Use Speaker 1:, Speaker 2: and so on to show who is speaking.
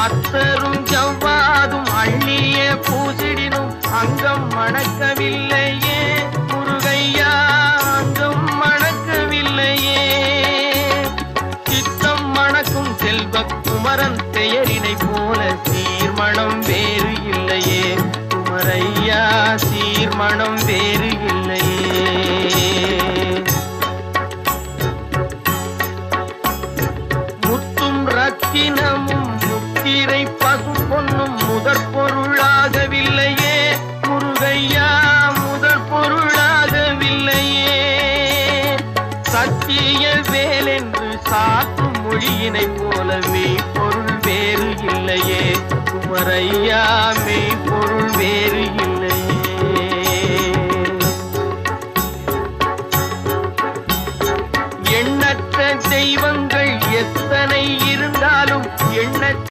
Speaker 1: அத்தரும் ஜவ்வாதும் அள்ளிய பூசிடினும் அங்கம் மணக்கவில்லையே முருகையா, அங்கம் மணக்கவில்லையே. சித்தம் மணக்கும் செல்வ குமரன் பெயரினை போல சீர்மணம் வேறு இல்லையே குமரையா, சீர்மணம் வேறு இல்லையே. முத்தும் ரத்தினமும் முத்திரை பசும் பொன்னும் முதற் பொருளாகவில்லையே முருகையா, முதற் பொருளாகவில்லையே. சத்திய வேலென்று சாற்றும் மொழியினை போலவே பொருள் வேறு இல்லையே குமரையா,